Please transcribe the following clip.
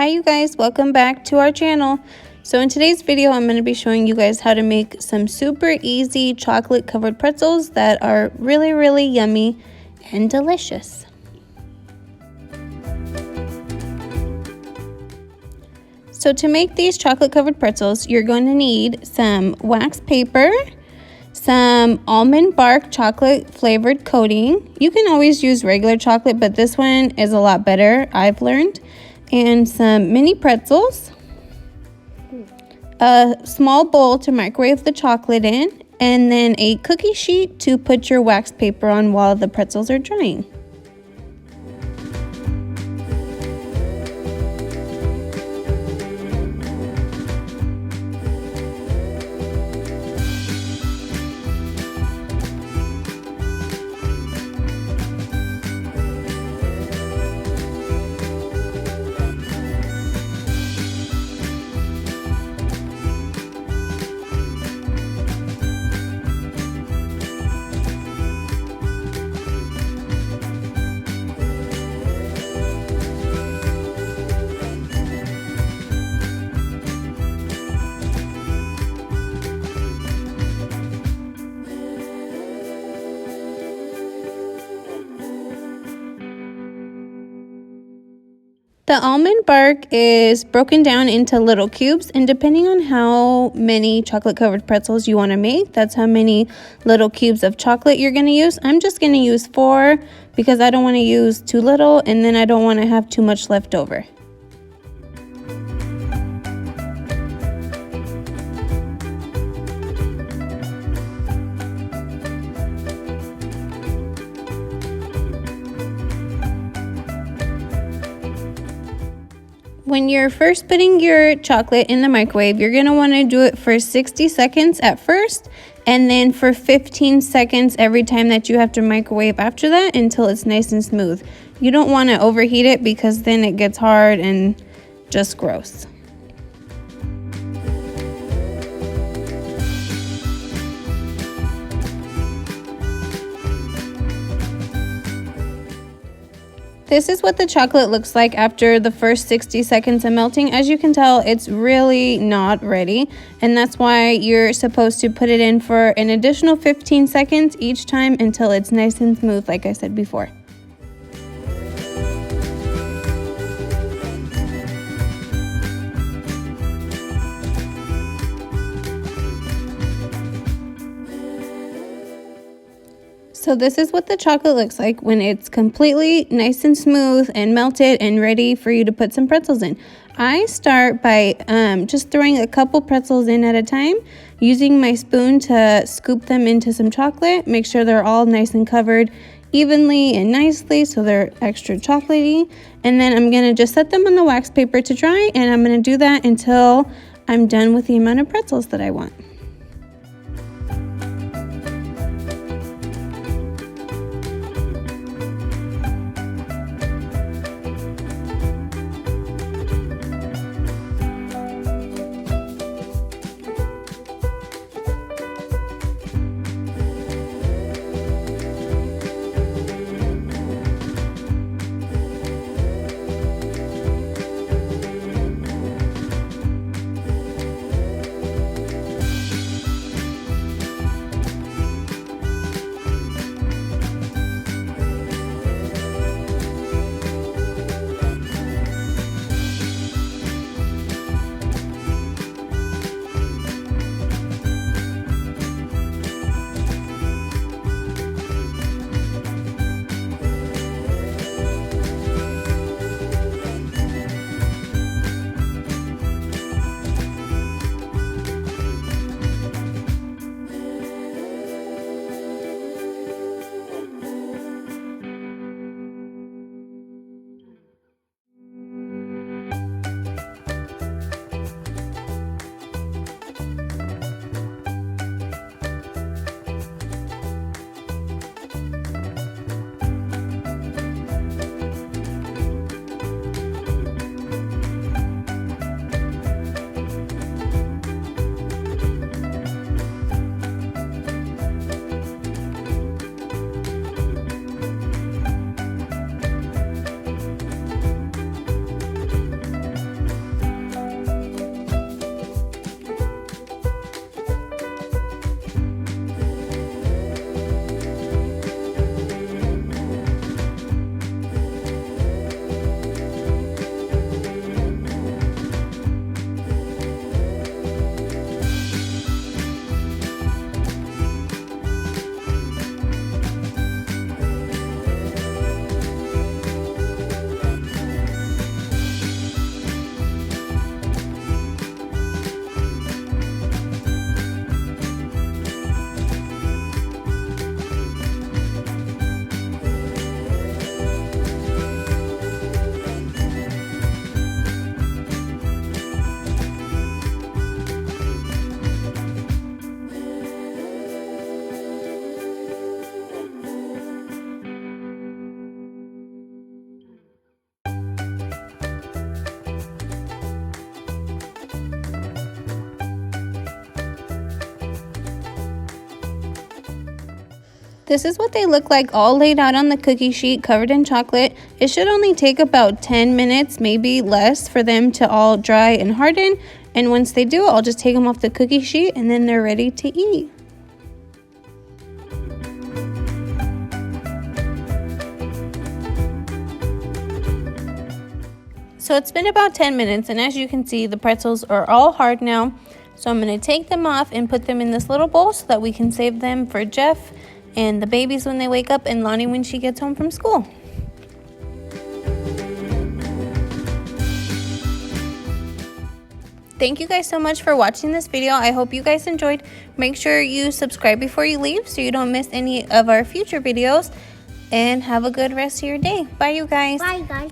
Hi you guys, welcome back to our channel. So in today's video I'm going to be showing you guys how to make some super easy chocolate covered pretzels that are really yummy and delicious. So to make these chocolate covered pretzels, you're going to need some wax paper, some almond bark chocolate flavored coating. You can always use regular chocolate, but this one is a lot better, I've learned. And some mini pretzels, a small bowl to microwave the chocolate in, and then a cookie sheet to put your wax paper on while the pretzels are drying. The almond bark is broken down into little cubes, and depending on how many chocolate covered pretzels you want to make, that's how many little cubes of chocolate you're going to use. I'm just going to use 4 because I don't want to use too little, and then I don't want to have too much left over. When you're first putting your chocolate in the microwave, you're going to want to do it for 60 seconds at first, and then for 15 seconds every time that you have to microwave after that until it's nice and smooth. You don't want to overheat it because then it gets hard and just gross. This is what the chocolate looks like after the first 60 seconds of melting. As you can tell, it's really not ready, and that's why you're supposed to put it in for an additional 15 seconds each time until it's nice and smooth, like I said before. So this is what the chocolate looks like when it's completely nice and smooth and melted and ready for you to put some pretzels in. I start by just throwing a couple pretzels in at a time, using my spoon to scoop them into some chocolate. Make sure they're all nice and covered evenly and nicely so they're extra chocolatey. And then I'm going to just set them on the wax paper to dry, and I'm going to do that until I'm done with the amount of pretzels that I want. This is what they look like all laid out on the cookie sheet covered in chocolate. It should only take about 10 minutes, maybe less, for them to all dry and harden. And once they do, I'll just take them off the cookie sheet and then they're ready to eat. So it's been about 10 minutes, and as you can see, the pretzels are all hard now. So I'm going to take them off and put them in this little bowl so that we can save them for Jeff and the babies when they wake up and Lonnie when she gets home from school. Thank you guys so much for watching this video. I hope you guys enjoyed. Make sure you subscribe before you leave so you don't miss any of our future videos. And have a good rest of your day. Bye, you guys. Bye, guys.